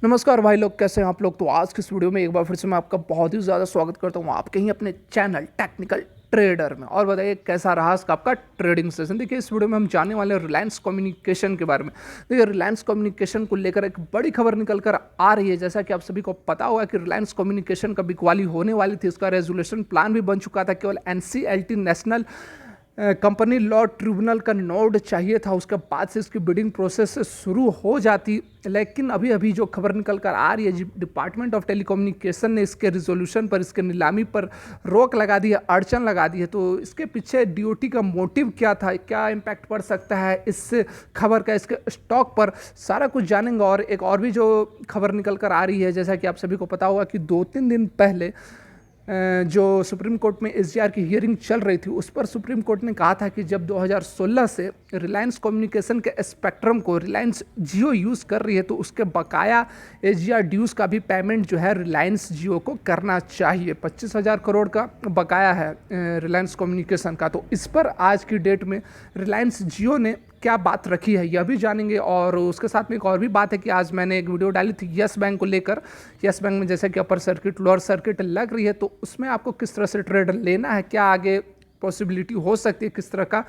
नमस्कार भाई लोग, कैसे हैं आप लोग। तो आज की इस वीडियो में एक बार फिर से मैं आपका बहुत ही ज़्यादा स्वागत करता हूँ आपके ही अपने चैनल टेक्निकल ट्रेडर में। और बताइए कैसा रहा इसका आपका ट्रेडिंग सेशन। देखिए इस वीडियो में हम जानने वाले हैं रिलायंस कम्युनिकेशन के बारे में। देखिए रिलायंस कम्युनिकेशन को लेकर एक बड़ी खबर निकल कर आ रही है। जैसा कि आप सभी को पता होगा कि रिलायंस कम्युनिकेशन का बिकवाली होने वाली थी, इसका रेजोल्यूशन प्लान भी बन चुका था। केवल NCLT national company law tribunal का नोड चाहिए था, उसके बाद से इसकी बिडिंग प्रोसेस शुरू हो जाती। लेकिन अभी अभी जो खबर निकल कर आ रही है, डिपार्टमेंट ऑफ टेलीकम्युनिकेशन ने इसके रिजोल्यूशन पर, इसके नीलामी पर रोक लगा दी है, अड़चन लगा दी है। तो इसके पीछे डीओटी का मोटिव क्या था, क्या इम्पैक्ट पड़ सकता है इस खबर का इसके स्टॉक पर, सारा कुछ जानेंगे। और एक और भी जो खबर निकल कर आ रही है, जैसा कि आप सभी को पता होगा कि 2-3 दिन पहले जो सुप्रीम कोर्ट में एसजीआर की हियरिंग चल रही थी, उस पर सुप्रीम कोर्ट ने कहा था कि जब 2016 से रिलायंस कम्युनिकेशन के स्पेक्ट्रम को रिलायंस जियो यूज़ कर रही है, तो उसके बकाया एसजीआर ड्यूज़ का भी पेमेंट जो है रिलायंस जियो को करना चाहिए। 25,000 करोड़ का बकाया है रिलायंस कम्युनिकेशन का। तो इस पर आज की डेट में रिलायंस जियो ने क्या बात रखी है यह भी जानेंगे। और उसके साथ में एक और भी बात है कि आज मैंने एक वीडियो डाली थी यस बैंक को लेकर। यस बैंक में जैसे कि अपर सर्किट लोअर सर्किट लग रही है, तो उसमें आपको किस तरह से ट्रेड लेना है, क्या आगे पॉसिबिलिटी हो सकती है, किस तरह का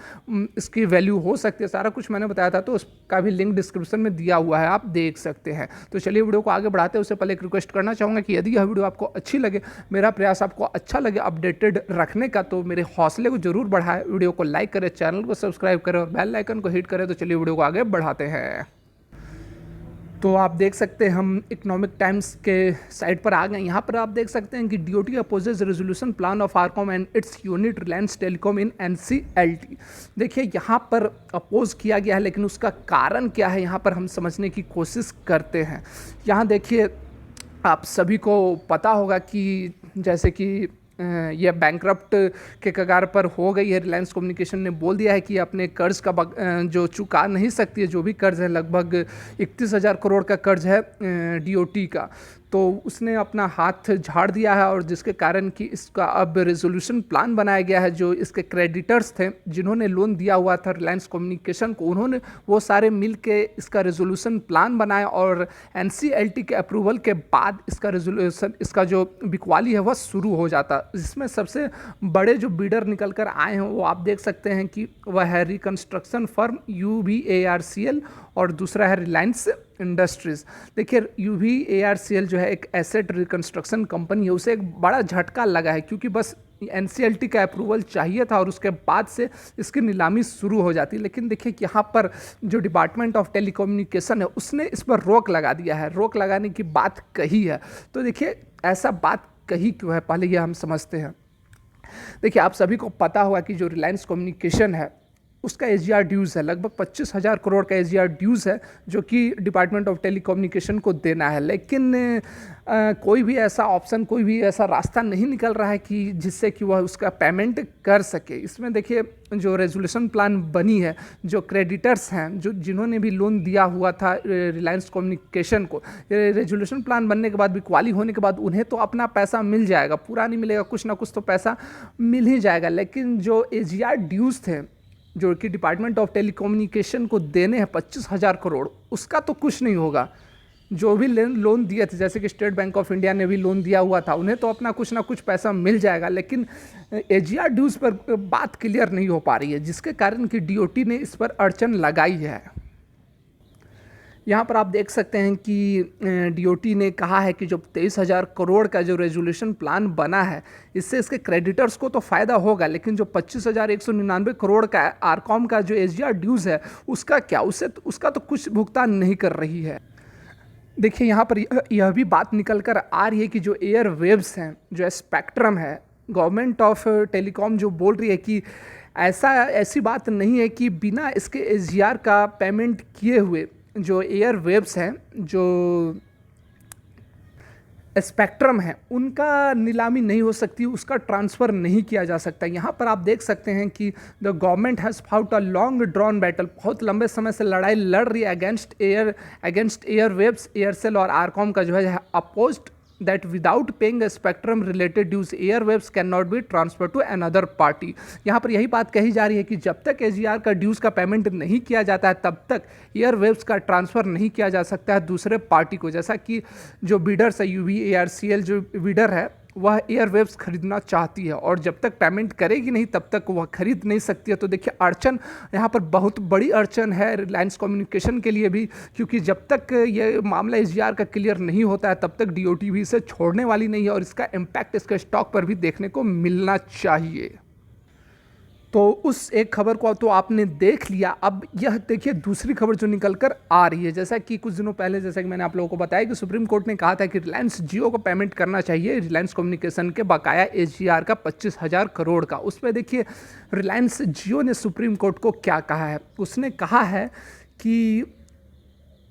इसकी वैल्यू हो सकती है, सारा कुछ मैंने बताया था। तो उसका भी लिंक डिस्क्रिप्शन में दिया हुआ है, आप देख सकते हैं। तो चलिए वीडियो को आगे बढ़ाते हैं। उससे पहले एक रिक्वेस्ट करना चाहूँगा कि यदि यह वीडियो आपको अच्छी लगे, मेरा प्रयास आपको अच्छा लगे अपडेटेड रखने का, तो मेरे हौसले को जरूर बढ़ाएं। वीडियो को लाइक करें, चैनल को सब्सक्राइब करें और बेल आइकन को हिट करें। तो चलिए वीडियो को आगे बढ़ाते हैं। तो आप देख सकते हैं हम इकोनॉमिक टाइम्स के साइट पर आ गए। यहाँ पर आप देख सकते हैं कि DOT opposes resolution plan of RCom and its unit Reliance telecom in NCLT. देखिए यहाँ पर अपोज किया गया है, लेकिन उसका कारण क्या है यहाँ पर हम समझने की कोशिश करते हैं। यहाँ देखिए आप सभी को पता होगा कि जैसे कि यह बैंकरप्ट के कगार पर हो गई है। रिलायंस कम्युनिकेशन ने बोल दिया है कि अपने कर्ज का जो चुका नहीं सकती है, जो भी कर्ज है, लगभग 31,000 करोड़ का कर्ज है डीओटी का, तो उसने अपना हाथ झाड़ दिया है। और जिसके कारण कि इसका अब रेजोल्यूशन प्लान बनाया गया है। जो इसके क्रेडिटर्स थे जिन्होंने लोन दिया हुआ था रिलायंस कम्युनिकेशन को, उन्होंने वो सारे मिल के इसका रेजोल्यूशन प्लान बनाया और एनसीएलटी के अप्रूवल के बाद इसका रेजोल्यूशन, इसका जो बिकवाली है वह शुरू हो जाता। जिसमें सबसे बड़े जो बीडर निकल कर आए हैं वो आप देख सकते हैं कि वह है रिकंस्ट्रक्शन फर्म UVARCL और दूसरा है रिलायंस इंडस्ट्रीज। देखिए UVARCL जो है एक एसेट रिकंस्ट्रक्शन कंपनी है, उसे एक बड़ा झटका लगा है क्योंकि बस एनसीएलटी का अप्रूवल चाहिए था और उसके बाद से इसकी नीलामी शुरू हो जाती। लेकिन देखिए कि यहाँ पर जो डिपार्टमेंट ऑफ टेलीकम्युनिकेशन है उसने इस पर रोक लगा दिया है, रोक लगाने की बात कही है। तो देखिए ऐसा बात कही क्यों है, पहले ये हम समझते हैं। देखिए आप सभी को पता होगा कि जो रिलायंस कम्युनिकेशन है उसका एसजीआर ड्यूज़ है, लगभग 25,000 करोड़ का एसजीआर ड्यूज़ है, जो कि डिपार्टमेंट ऑफ टेलीकम्युनिकेशन को देना है। लेकिन कोई भी ऐसा ऑप्शन, कोई भी ऐसा रास्ता नहीं निकल रहा है कि जिससे कि वह उसका पेमेंट कर सके। इसमें देखिए जो रेजोल्यूशन प्लान बनी है, जो क्रेडिटर्स हैं, जो जिन्होंने भी लोन दिया हुआ था रिलायंस कम्युनिकेशन को, रेजोल्यूशन प्लान बनने के बाद, बिकवाली होने के बाद उन्हें तो अपना पैसा मिल जाएगा, पूरा नहीं मिलेगा, कुछ ना कुछ तो पैसा मिल ही जाएगा। लेकिन जो एसजीआर ड्यूज़ थे जो कि डिपार्टमेंट ऑफ टेलीकम्युनिकेशन को देने हैं 25,000 करोड़, उसका तो कुछ नहीं होगा। जो भी लोन दिए थे, जैसे कि स्टेट बैंक ऑफ इंडिया ने भी लोन दिया हुआ था, उन्हें तो अपना कुछ ना कुछ पैसा मिल जाएगा। लेकिन एसजीआर ड्यूज़ पर बात क्लियर नहीं हो पा रही है, जिसके कारण कि डीओटी ने इस पर अड़चन लगाई है। यहाँ पर आप देख सकते हैं कि डीओटी ने कहा है कि जो 23,000 करोड़ का जो रेजोल्यूशन प्लान बना है, इससे इसके क्रेडिटर्स को तो फ़ायदा होगा, लेकिन जो 25,199 करोड़ का आरकॉम का जो एसजीआर ड्यूज़ है उसका क्या, उसका तो कुछ भुगतान नहीं कर रही है। देखिए यहाँ पर यह भी बात निकल कर आ रही है कि जो एयर वेव्स हैं, जो स्पेक्ट्रम है, गवर्नमेंट ऑफ टेलीकॉम जो बोल रही है कि ऐसी बात नहीं है कि बिना इसके एसजीआर का पेमेंट किए हुए जो एयर वेव्स हैं, जो स्पेक्ट्रम है, उनका नीलामी नहीं हो सकती, उसका ट्रांसफ़र नहीं किया जा सकता। यहाँ पर आप देख सकते हैं कि the government has fought a long drawn battle, बहुत लंबे समय से लड़ाई लड़ रही है अगेंस्ट एयर वेव्स, एयरसेल और आरकॉम का जो है opposed that without paying a spectrum related dues airwaves cannot be transferred to another party। यहाँ पर यही बात कही जा रही है कि जब तक AGR का ड्यूज़ का पेमेंट नहीं किया जाता है तब तक एयरवेव्स का ट्रांसफ़र नहीं किया जा सकता है दूसरे पार्टी को। जैसा कि जो बीडर्स है UVARCL जो बीडर है वह एयरवेव्स खरीदना चाहती है और जब तक पेमेंट करेगी नहीं तब तक वह खरीद नहीं सकती है। तो देखिए अड़चन यहाँ पर बहुत बड़ी अड़चन है रिलायंस कम्युनिकेशन के लिए भी, क्योंकि जब तक ये मामला AGR का क्लियर नहीं होता है तब तक DOT भी इसे छोड़ने वाली नहीं है और इसका इम्पैक्ट इसके स्टॉक पर भी देखने को मिलना चाहिए। तो उस एक खबर को तो आपने देख लिया। अब यह देखिए दूसरी खबर जो निकल कर आ रही है, जैसा कि कुछ दिनों पहले जैसा कि मैंने आप लोगों को बताया कि सुप्रीम कोर्ट ने कहा था कि रिलायंस जियो को पेमेंट करना चाहिए रिलायंस कम्युनिकेशन के बकाया AGR का 25,000 करोड़ का। उस पर देखिए रिलायंस जियो ने सुप्रीम कोर्ट को क्या कहा है। उसने कहा है कि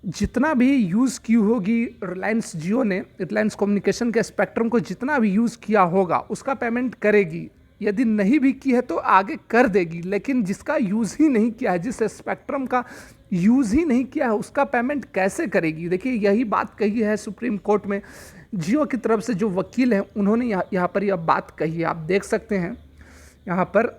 जितना भी यूज़ की होगी रिलायंस जियो ने रिलायंस कम्युनिकेशन के स्पेक्ट्रम को जितना भी यूज़ किया होगा उसका पेमेंट करेगी, यदि नहीं भी की है तो आगे कर देगी, लेकिन जिसका यूज़ ही नहीं किया है, जिस स्पेक्ट्रम का यूज़ ही नहीं किया है उसका पेमेंट कैसे करेगी। देखिए यही बात कही है सुप्रीम कोर्ट में। जियो की तरफ से जो वकील हैं उन्होंने यहाँ पर यह बात कही है। आप देख सकते हैं यहाँ पर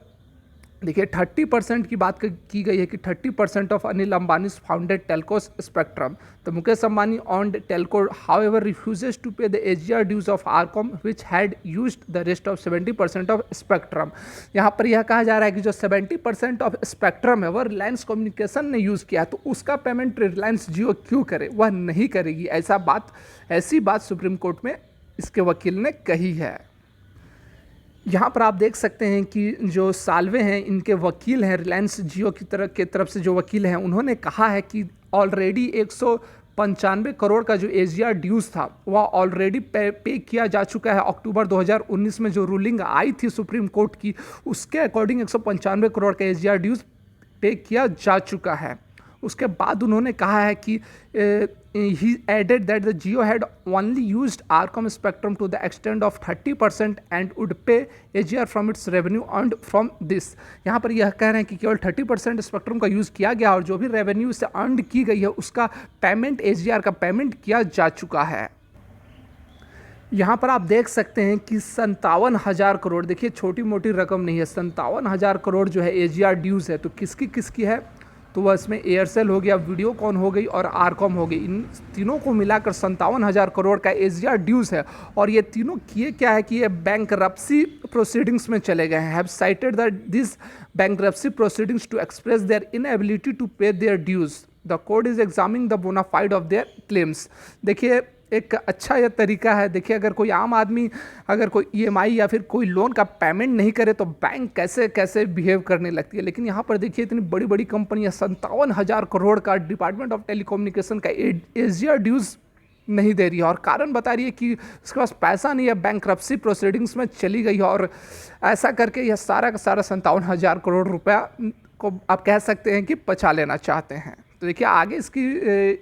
देखिए 30% की बात की गई है कि 30% of Anil Ambani founded telco spectrum. तो Mukesh Ambani owned telco however refuses to pay the AGR dues of RCom which had used the rest of 70% of spectrum. यहाँ पर यह कहा जा रहा है कि जो 70% ऑफ स्पेक्ट्रम है वह रिलायंस कम्युनिकेशन ने यूज़ किया है, तो उसका पेमेंट रिलायंस जियो क्यों करे, वह नहीं करेगी। ऐसी बात सुप्रीम कोर्ट में इसके वकील ने कही है। यहाँ पर आप देख सकते हैं कि जो साल्वे हैं इनके वकील हैं रिलायंस जियो की तरफ से जो वकील हैं उन्होंने कहा है कि ऑलरेडी 195 करोड़ का जो AGR ड्यूज़ था वह ऑलरेडी पे किया जा चुका है। अक्टूबर 2019 में जो रूलिंग आई थी सुप्रीम कोर्ट की उसके अकॉर्डिंग 195 करोड़ का AGR ड्यूज़ पे किया जा चुका है। उसके बाद उन्होंने कहा है कि he added that the Jio had only used Arcom spectrum to the extent of 30% and would pay AGR from its revenue earned from this। यहाँ पर यह कह रहे हैं कि केवल 30% स्पेक्ट्रम का यूज़ किया गया और जो भी रेवेन्यू से अर्न की गई है उसका पेमेंट AGR का पेमेंट किया जा चुका है। यहाँ पर आप देख सकते हैं कि 57,000 करोड़, देखिए छोटी मोटी रकम नहीं है, 57,000 करोड़ जो है AGR ड्यूज़ है। तो किसकी है, तो वह इसमें एयरसेल हो गया, वीडियोकॉन हो गई और आरकॉम हो गई। इन तीनों को मिलाकर 57,000 करोड़ का AGR ड्यूज़ है। और ये तीनों किए क्या है कि ये बैंकरप्सी प्रोसीडिंग्स में चले गए हैं। Have cited that this bankruptcy proceedings to express their inability to pay their dues. The court is examining the bona fide of their claims. देखिए एक अच्छा यह तरीका है। देखिए अगर कोई आम आदमी अगर कोई EMI या फिर कोई लोन का पेमेंट नहीं करे तो बैंक कैसे बिहेव करने लगती है, लेकिन यहाँ पर देखिए इतनी बड़ी बड़ी कंपनियाँ 57,000 करोड़ का डिपार्टमेंट ऑफ टेलीकम्युनिकेशन का AGR ड्यूज़ नहीं दे रही है और कारण बता रही है कि उसके पास पैसा नहीं है, बैंकरप्सी प्रोसीडिंग्स में चली गई है और ऐसा करके यह सारा का सारा 57,000 करोड़ रुपया को आप कह सकते हैं कि बचा लेना चाहते हैं। तो देखिए आगे इसकी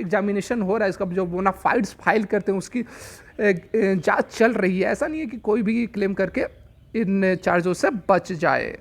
एग्जामिनेशन हो रहा है, इसका जो बोनाफाइड्स फाइल करते हैं उसकी जांच चल रही है। ऐसा नहीं है कि कोई भी क्लेम करके इन चार्जों से बच जाए।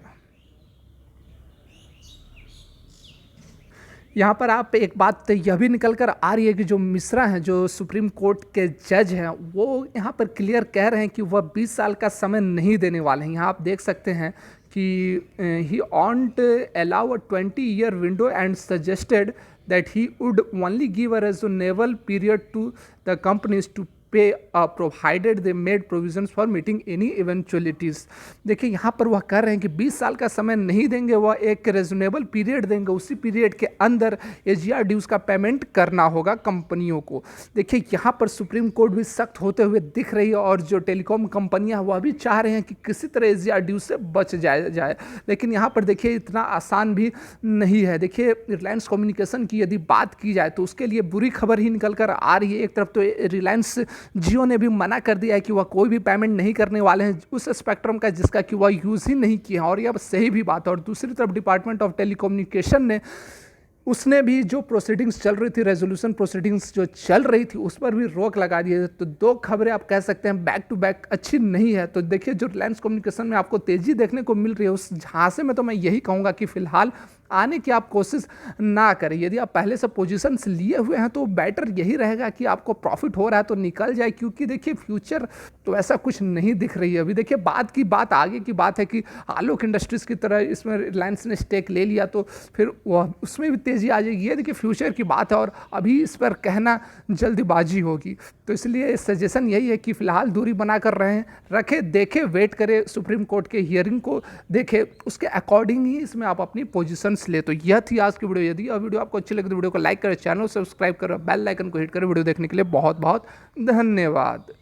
यहाँ पर आप एक बात यह भी निकल कर आ रही है कि जो मिश्रा हैं जो सुप्रीम कोर्ट के जज हैं वो यहाँ पर क्लियर कह रहे हैं कि वह 20 साल का समय नहीं देने वाले हैं। यहाँ आप देख सकते हैं कि he won't allow a 20-year window and suggested that he would only give a reasonable period to the companies to pay provided they made provisions for meeting any eventualities। देखिए यहाँ पर वह कह रहे हैं कि 20 साल का समय नहीं देंगे, वह एक रीजनेबल पीरियड देंगे, उसी पीरियड के अंदर AGR ड्यूज़ का पेमेंट करना होगा कंपनियों को। देखिए यहाँ पर सुप्रीम कोर्ट भी सख्त होते हुए दिख रही है और जो टेलीकॉम कंपनियाँ वह भी चाह रहे हैं कि किसी तरह AGR ड्यूज़ से बच जाए, लेकिन यहाँ पर देखिए इतना आसान भी नहीं है। देखिए रिलायंस कम्युनिकेशन की यदि बात की जाए तो उसके लिए बुरी खबर ही निकल कर आ रही है। एक तरफ तो रिलायंस जियो ने भी मना कर दिया है कि वह कोई भी पेमेंट नहीं करने वाले हैं उस स्पेक्ट्रम का जिसका कि वह यूज़ ही नहीं किया और यह सही भी बात है। और दूसरी तरफ डिपार्टमेंट ऑफ टेलीकम्युनिकेशन ने उसने भी जो प्रोसीडिंग्स चल रही थी, रेजोल्यूशन प्रोसीडिंग्स जो चल रही थी उस पर भी रोक लगा दी है। तो दो खबरें आप कह सकते हैं बैक टू बैक अच्छी नहीं है। तो देखिए जो रिलायंस कम्युनिकेशन में आपको तेज़ी देखने को मिल रही है उस झांसे में तो मैं यही कहूँगा कि फ़िलहाल आने की आप कोशिश ना करें। यदि आप पहले से पोजीशंस लिए हुए हैं तो बेटर यही रहेगा कि आपको प्रॉफिट हो रहा है तो निकल जाए, क्योंकि देखिए फ्यूचर तो ऐसा कुछ नहीं दिख रही है अभी। देखिए बात की बात आगे की बात है कि आलोक इंडस्ट्रीज़ की तरह इसमें रिलायंस ने स्टेक ले लिया तो फिर वह उसमें भी तेज़ी आ जाएगी। ये देखिए फ्यूचर की बात है और अभी इस पर कहना जल्दबाजी होगी। तो इसलिए सजेशन यही है कि फ़िलहाल दूरी बना कर रखें, देखें, वेट करें सुप्रीम कोर्ट के हियरिंग को, देखें उसके अकॉर्डिंग ही इसमें आप अपनी पोजीशंस ले। तो यह थी आज की वीडियो। यदि यह वीडियो आपको अच्छी लगे तो वीडियो को लाइक करें, चैनल सब्सक्राइब करें, बेल आइकन को हिट करें। वीडियो देखने के लिए बहुत बहुत धन्यवाद।